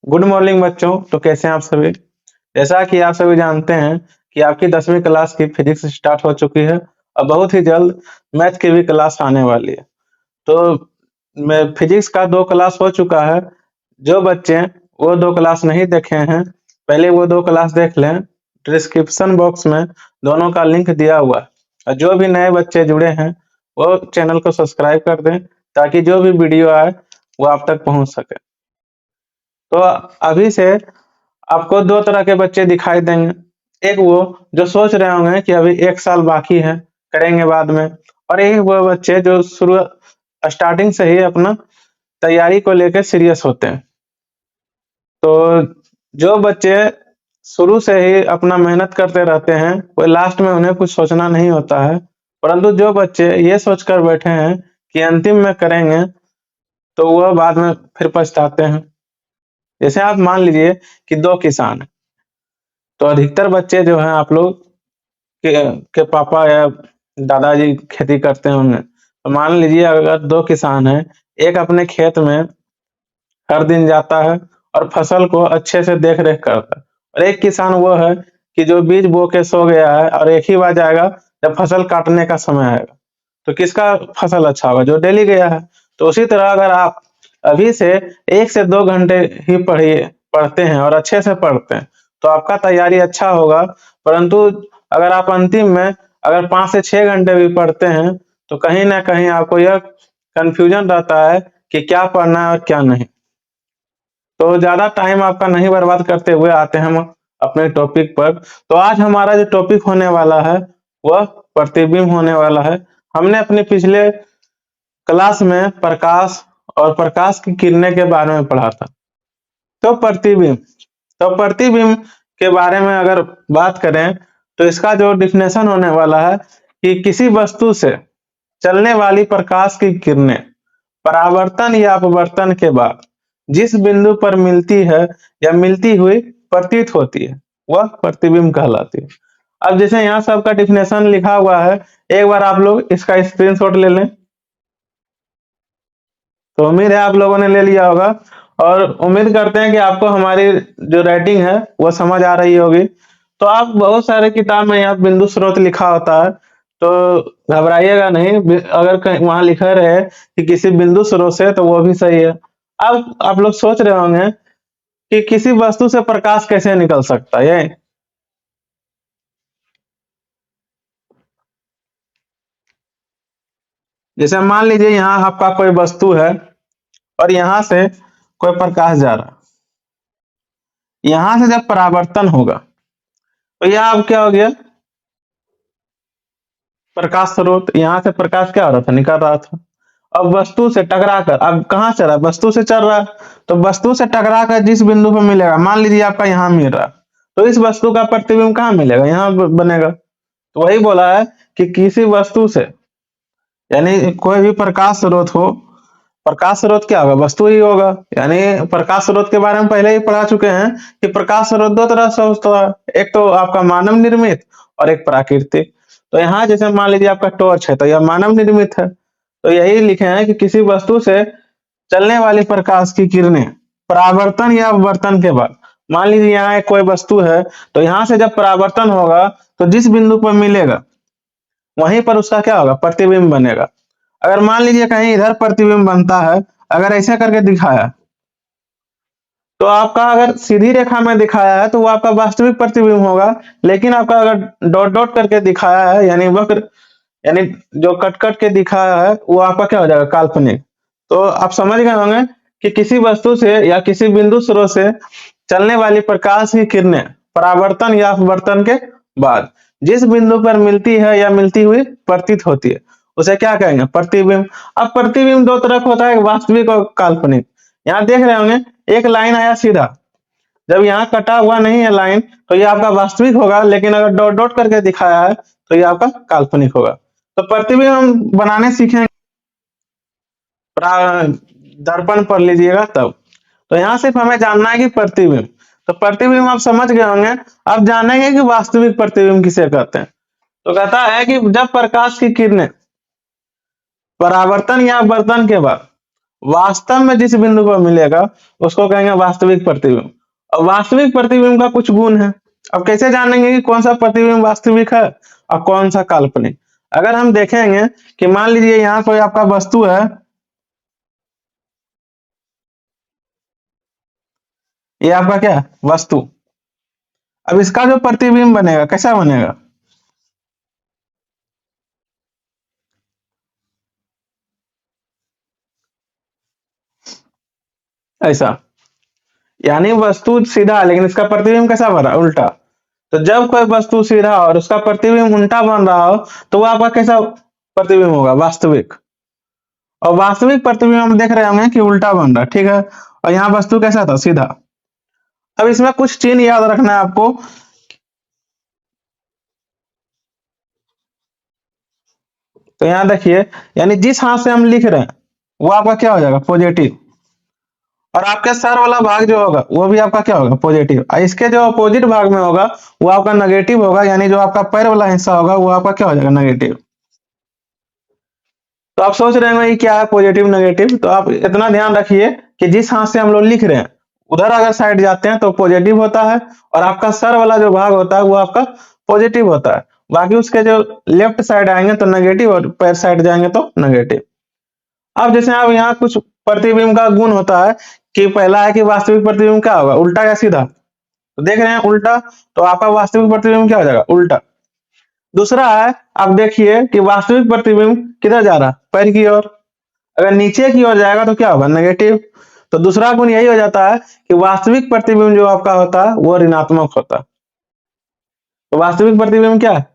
Good morning बच्चों। तो कैसे हैं आप सभी। जैसा कि आप सभी जानते हैं कि आपकी 10वीं क्लास की फिजिक्स स्टार्ट हो चुकी है और बहुत ही जल्द मैथ की भी क्लास आने वाली है। तो मैं फिजिक्स का 2 क्लास हो चुका है। जो बच्चे वो 2 क्लास नहीं देखे हैं पहले वो 2 क्लास देख लें। डिस्क्रिप्शन बॉक्स में दोनों का लिंक दिया हुआ है और जो भी नए बच्चे जुड़े हैं वो चैनल को सब्सक्राइब कर दें ताकि जो भी वीडियो आए वो आप तक पहुंच सके। तो अभी से आपको 2 तरह के बच्चे दिखाई देंगे। एक वो जो सोच रहे होंगे कि अभी 1 साल बाकी है, करेंगे बाद में, और एक वो बच्चे जो शुरू स्टार्टिंग से ही अपना तैयारी को लेकर सीरियस होते हैं। तो जो बच्चे शुरू से ही अपना मेहनत करते रहते हैं वो लास्ट में उन्हें कुछ सोचना नहीं होता है, परंतु जो बच्चे ये सोचकर बैठे हैं कि अंतिम में करेंगे तो वह बाद में फिर पछताते हैं। जैसे आप मान लीजिए कि 2 किसान हैं, तो अधिकतर बच्चे जो हैं आप लोग के पापा या दादाजी खेती करते होंगे। तो मान लीजिए अगर 2 किसान हैं, एक अपने खेत में हर दिन जाता है और फसल को अच्छे से देख रेख करता है, और एक किसान वो है कि जो बीज बो के सो गया है और एक ही बार जाएगा जब फसल काटने का समय आएगा। तो किसका फसल अच्छा होगा? जो डेली गया है। तो उसी तरह अगर आप अभी से 1 से 2 घंटे ही पढ़ते हैं और अच्छे से पढ़ते हैं तो आपका तैयारी अच्छा होगा। परंतु अगर आप अंतिम में अगर 5 से 6 घंटे भी पढ़ते हैं तो कहीं ना कहीं आपको यह कंफ्यूजन रहता है कि क्या पढ़ना है और क्या नहीं। तो ज्यादा टाइम आपका नहीं बर्बाद करते हुए आते हैं हम अपने टॉपिक पर। तो आज हमारा जो टॉपिक होने वाला है वह प्रतिबिंब होने वाला है। हमने अपने पिछले क्लास में प्रकाश और प्रकाश की किरणें के बारे में पढ़ा था। तो प्रतिबिंब के बारे में अगर बात करें तो इसका जो डिफिनेशन होने वाला है कि किसी वस्तु से चलने वाली प्रकाश की किरणें परावर्तन या अपवर्तन के बाद जिस बिंदु पर मिलती है या मिलती हुई प्रतीत होती है वह प्रतिबिंब कहलाती है। अब जैसे यहाँ सबका डिफिनेशन लिखा हुआ है, एक बार आप लोग इसका स्क्रीनशॉट ले लें। तो उम्मीद है आप लोगों ने ले लिया होगा और उम्मीद करते हैं कि आपको हमारी जो राइटिंग है वो समझ आ रही होगी। तो आप बहुत सारे किताब में यहाँ बिंदु स्रोत लिखा होता है, तो घबराइएगा नहीं। अगर कहीं वहां लिखा रहे कि किसी बिंदु स्रोत से तो वो भी सही है। अब आप लोग सोच रहे होंगे कि किसी वस्तु से प्रकाश कैसे निकल सकता है। जैसे मान लीजिए यहाँ आपका कोई वस्तु है और यहाँ से कोई प्रकाश जा रहा है। यहाँ से जब परावर्तन होगा तो यह अब क्या हो गया? प्रकाश स्रोत। यहाँ से प्रकाश क्या हो रहा था? निकल रहा था। अब वस्तु से टकरा कर अब कहाँ चल रहा है? वस्तु से चल रहा है। तो वस्तु से टकरा कर जिस बिंदु पर मिलेगा, मान लीजिए आपका यहाँ मिल रहा है, तो इस वस्तु का प्रतिबिंब कहाँ मिलेगा? यहाँ बनेगा। तो वही बोला है कि किसी वस्तु से, यानी कोई भी प्रकाश स्रोत हो, प्रकाश स्रोत क्या होगा? वस्तु ही होगा। यानी प्रकाश स्रोत के बारे में पहले ही पढ़ा चुके हैं कि प्रकाश स्रोत 2 तरह से होता है, एक तो आपका मानव निर्मित और एक प्राकृतिक। तो यहाँ जैसे मान लीजिए आपका टॉर्च है तो यह मानव निर्मित है। तो यही लिखे हैं कि किसी वस्तु से चलने वाली प्रकाश की किरणें परावर्तन या अपवर्तन के बाद, मान लीजिए यहाँ एक कोई वस्तु है तो यहाँ से जब परावर्तन होगा तो जिस बिंदु पर मिलेगा वहीं पर उसका क्या होगा? प्रतिबिंब बनेगा। अगर मान लीजिए कहीं इधर प्रतिबिंब बनता है, अगर ऐसे करके दिखाया तो आपका अगर सीधी रेखा में दिखाया है तो वो आपका वास्तविक प्रतिबिंब होगा, लेकिन आपका अगर डॉट डॉट करके दिखाया है यानी वक्र, यानी जो कट कट के दिखाया है वो आपका क्या हो जाएगा? काल्पनिक। तो आप समझ गए होंगे कि किसी वस्तु से या किसी बिंदु स्रोत से चलने वाली प्रकाश की किरणें परावर्तन या अपवर्तन के बाद जिस बिंदु पर मिलती है या मिलती हुई प्रतीत होती है उसे क्या कहेंगे? प्रतिबिंब। अब प्रतिबिंब 2 तरह का होता है, वास्तविक और काल्पनिक। यहाँ देख रहे होंगे एक लाइन आया सीधा, जब यहाँ कटा हुआ नहीं है लाइन तो ये आपका वास्तविक होगा, लेकिन अगर डॉट डॉट करके दिखाया है तो ये आपका काल्पनिक होगा। तो प्रतिबिंब हम बनाने सीखेंगे, दर्पण पढ़ लीजिएगा तब। तो यहाँ सिर्फ हमें जानना है कि प्रतिबिंब। तो प्रतिबिंब आप समझ गए होंगे। अब जानेंगे कि वास्तविक प्रतिबिंब किसे कहते हैं। तो कहता है कि जब प्रकाश की किरणें परावर्तन या अपवर्तन के बाद वास्तव में जिस बिंदु पर मिलेगा उसको कहेंगे वास्तविक प्रतिबिंब। और वास्तविक प्रतिबिंब का कुछ गुण है। अब कैसे जानेंगे कि कौन सा प्रतिबिंब वास्तविक है और कौन सा काल्पनिक? अगर हम देखेंगे कि मान लीजिए यहाँ कोई आपका वस्तु है, ये आपका क्या है? वस्तु। अब इसका जो प्रतिबिंब बनेगा कैसा बनेगा? ऐसा। यानी वस्तु सीधा है लेकिन इसका प्रतिबिंब कैसा बन रहा है? उल्टा। तो जब कोई वस्तु सीधा और उसका प्रतिबिंब उल्टा बन रहा हो तो वो आपका कैसा प्रतिबिंब होगा? वास्तविक। और वास्तविक प्रतिबिंब हम देख रहे होंगे कि उल्टा बन रहा है, ठीक है। और यहाँ वस्तु कैसा था? सीधा। अब इसमें कुछ चिन्ह याद रखना है आपको। तो यहाँ देखिए, यानी जिस हाथ से हम लिख रहे हैं वो आपका क्या हो जाएगा? पॉजिटिव। और आपके सर वाला भाग जो होगा वो भी आपका क्या होगा? पॉजिटिव। और इसके जो अपोजिट भाग में होगा वो आपका नेगेटिव होगा, यानी जो आपका पैर वाला हिस्सा होगा वो आपका क्या हो जाएगा? नेगेटिव। तो आप सोच रहे होंगे कि क्या है पॉजिटिव नेगेटिव, तो आप इतना ध्यान रखिए कि जिस हाथ से हम लोग लिख रहे हैं उधर अगर साइड जाते हैं तो पॉजिटिव होता है, और आपका सर वाला जो भाग होता है वो आपका पॉजिटिव होता है। बाकी उसके जो लेफ्ट साइड आएंगे तो नेगेटिव, और पैर साइड जाएंगे तो नेगेटिव। अब जैसे आप यहाँ कुछ प्रतिबिंब का गुण होता है कि पहला है कि वास्तविक प्रतिबिंब क्या होगा? उल्टा या सीधा? तो देख रहे हैं उल्टा, तो आपका वास्तविक प्रतिबिंब क्या हो जाएगा? उल्टा। दूसरा है, आप देखिए कि वास्तविक प्रतिबिंब किधर जा रहा है? पैर की ओर। अगर नीचे की ओर जाएगा तो क्या होगा? नेगेटिव। तो दूसरा गुण यही हो जाता है कि वास्तविक प्रतिबिंब जो आपका होता है वो ऋणात्मक होता है। तो वास्तविक प्रतिबिंब क्या है?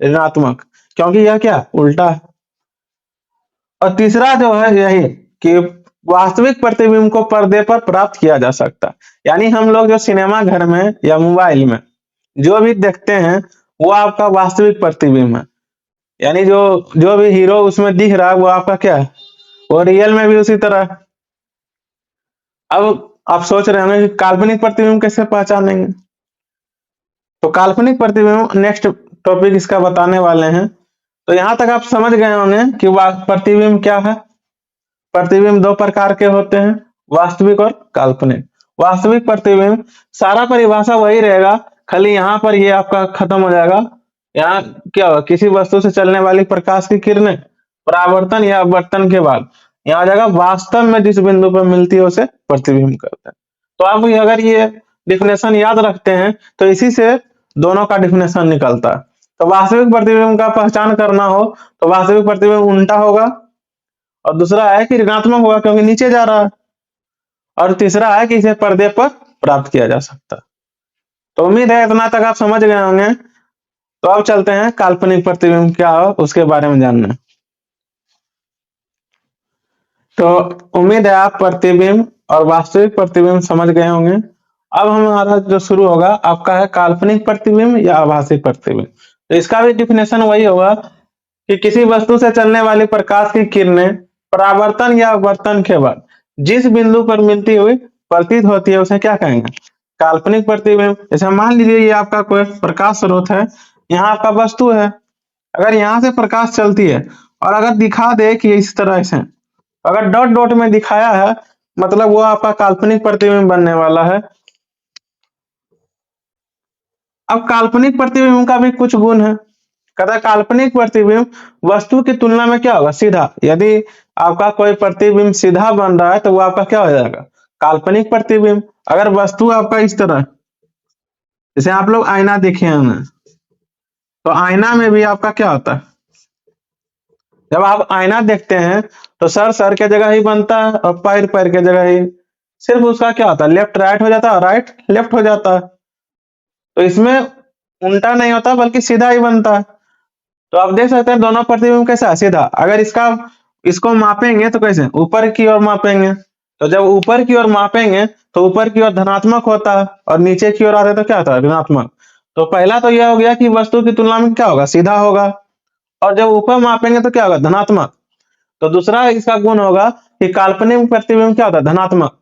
ऋणात्मक, क्योंकि यह क्या? उल्टा है। और तीसरा जो है यही कि वास्तविक प्रतिबिंब को पर्दे पर प्राप्त किया जा सकता है। यानी हम लोग जो सिनेमा घर में या मोबाइल में जो भी देखते हैं वो आपका वास्तविक प्रतिबिंब है। यानी जो जो भी हीरो उसमें दिख रहा है वो आपका क्या है? वो रियल में भी उसी तरह है। अब आप सोच रहे होंगे कि काल्पनिक प्रतिबिंब कैसे पहचानेंगे? तो काल्पनिक प्रतिबिंब नेक्स्ट टॉपिक इसका बताने वाले हैं। तो यहां तक आप समझ गए होंगे कि प्रतिबिंब क्या है। प्रतिबिंब दो प्रकार के होते हैं, वास्तविक और काल्पनिक। वास्तविक प्रतिबिंब सारा परिभाषा वही रहेगा, खाली यहाँ पर ये आपका खत्म हो जाएगा। यहाँ क्या होगा? किसी वस्तु से चलने वाली प्रकाश की किरणें परावर्तन या अपवर्तन के बाद यहाँ आ जाएगा वास्तव में जिस बिंदु पर मिलती है उसे प्रतिबिंब करते हैं। तो आप अगर ये डिफिनेशन याद रखते हैं तो इसी से दोनों का डिफिनेशन निकलता है। तो वास्तविक प्रतिबिंब का पहचान करना हो तो वास्तविक प्रतिबिंब उल्टा होगा, और दूसरा है कि ऋणात्मक होगा क्योंकि नीचे जा रहा है, और तीसरा है कि इसे पर्दे पर प्राप्त किया जा सकता है। तो उम्मीद है इतना तक आप समझ गए होंगे। तो अब चलते हैं काल्पनिक प्रतिबिंब क्या हो उसके बारे में जानने। तो उम्मीद है आप प्रतिबिंब और वास्तविक प्रतिबिंब समझ गए होंगे। अब हमारा जो शुरू होगा आपका है काल्पनिक प्रतिबिंब या आभासी प्रतिबिंब। तो इसका भी डिफिनेशन वही होगा कि किसी वस्तु से चलने वाली प्रकाश की किरणें परावर्तन या अपवर्तन के बाद जिस बिंदु पर मिलती हुई प्रतीत होती है उसे क्या कहेंगे? काल्पनिक प्रतिबिंब। जैसे मान लीजिए ये आपका कोई प्रकाश स्रोत है, यहाँ आपका वस्तु है। अगर यहाँ से प्रकाश चलती है और अगर दिखा दे कि इस तरह से, अगर डॉट डॉट में दिखाया है मतलब वो आपका काल्पनिक प्रतिबिंब बनने वाला है। अब काल्पनिक प्रतिबिंब का भी कुछ गुण है। कहता है काल्पनिक प्रतिबिंब वस्तु की तुलना में क्या होगा? सीधा। यदि आपका कोई प्रतिबिंब सीधा बन रहा है तो वो आपका क्या हो जाएगा? काल्पनिक प्रतिबिंब। अगर वस्तु आपका इस तरह, जैसे आप लोग आईना देखे हैं, तो आईना में भी आपका क्या होता है? जब आप आईना देखते हैं तो सर सर के जगह ही बनता है और पैर पैर के जगह ही। सिर्फ उसका क्या होता है? लेफ्ट राइट हो जाता है, राइट लेफ्ट हो जाता है। तो इसमें उल्टा नहीं होता बल्कि सीधा ही बनता है। तो आप देख सकते हैं दोनों प्रतिबिंब कैसा है? सीधा। अगर इसको मापेंगे तो कैसे? ऊपर की ओर मापेंगे। तो जब ऊपर की ओर मापेंगे तो ऊपर की ओर धनात्मक होता है और नीचे की ओर आते तो क्या होता है? ऋणात्मक। तो पहला तो यह हो गया कि वस्तु की तुलना में क्या होगा? सीधा होगा। और जब ऊपर मापेंगे तो क्या होगा? धनात्मक। तो दूसरा इसका गुण होगा कि काल्पनिक प्रतिबिंब क्या होता है? धनात्मक।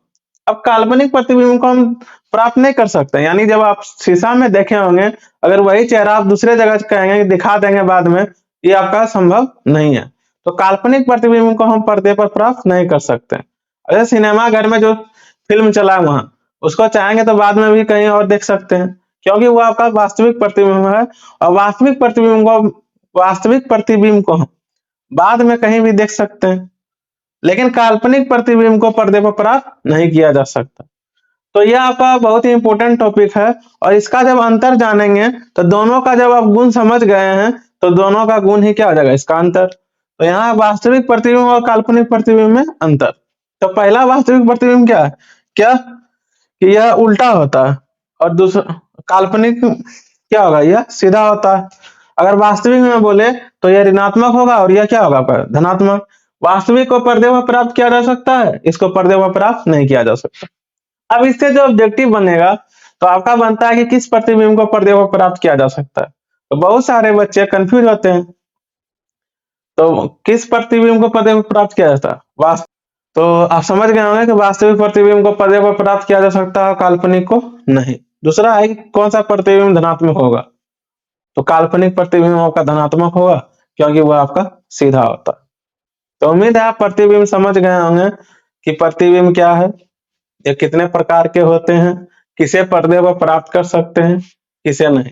अब काल्पनिक प्रतिबिंब को हम प्राप्त नहीं कर सकते, यानी जब आप शीशा में देखे होंगे अगर वही चेहरा आप दूसरे जगह कहेंगे दिखा देंगे बाद में, ये आपका संभव नहीं है। तो काल्पनिक प्रतिबिंब को हम पर्दे पर प्राप्त नहीं कर सकते। अरे सिनेमा घर में जो फिल्म चला है वहां, उसको चाहेंगे तो बाद में भी कहीं और देख सकते हैं, क्योंकि वो आपका वास्तविक प्रतिबिंब है। और वास्तविक प्रतिबिंब को हम बाद में कहीं भी देख सकते हैं, लेकिन काल्पनिक प्रतिबिंब को पर्दे पर प्राप्त नहीं किया जा सकता। तो यह आपका बहुत ही इंपॉर्टेंट टॉपिक है, और इसका जब अंतर जानेंगे तो दोनों का जब आप गुण समझ गए हैं तो दोनों का गुण ही क्या हो जाएगा, इसका अंतर। तो यहाँ वास्तविक प्रतिबिंब और काल्पनिक प्रतिबिंब में अंतर। तो पहला वास्तविक प्रतिबिंब क्या है, क्या कि यह उल्टा होता है, और दूसरा काल्पनिक क्या होगा, यह सीधा होता है। अगर वास्तविक में बोले तो यह ऋणात्मक होगा और यह क्या होगा आपका धनात्मक। वास्तविक को पर्दे पर प्राप्त किया जा सकता है, इसको पर्दे पर प्राप्त नहीं किया जा सकता। अब इससे जो ऑब्जेक्टिव बनेगा तो आपका बनता है कि किस प्रतिबिंब को पर्दे पर प्राप्त किया जा सकता है। तो बहुत सारे बच्चे कंफ्यूज होते हैं, तो किस प्रतिबिंब को पर्दे पर प्राप्त किया जाता है, वास्तव। तो आप समझ गए होंगे कि वास्तविक प्रतिबिंब को पर्दे पर प्राप्त किया जा सकता है, काल्पनिक को नहीं। दूसरा है कि कौन सा प्रतिबिंब धनात्मक होगा, तो काल्पनिक प्रतिबिंब आपका धनात्मक होगा, क्योंकि वह आपका सीधा होता है। तो उम्मीद है आप प्रतिबिंब समझ गए होंगे कि प्रतिबिंब क्या है, ये कितने प्रकार के होते हैं, किसे पर्दे पर प्राप्त कर सकते हैं, किसे नहीं।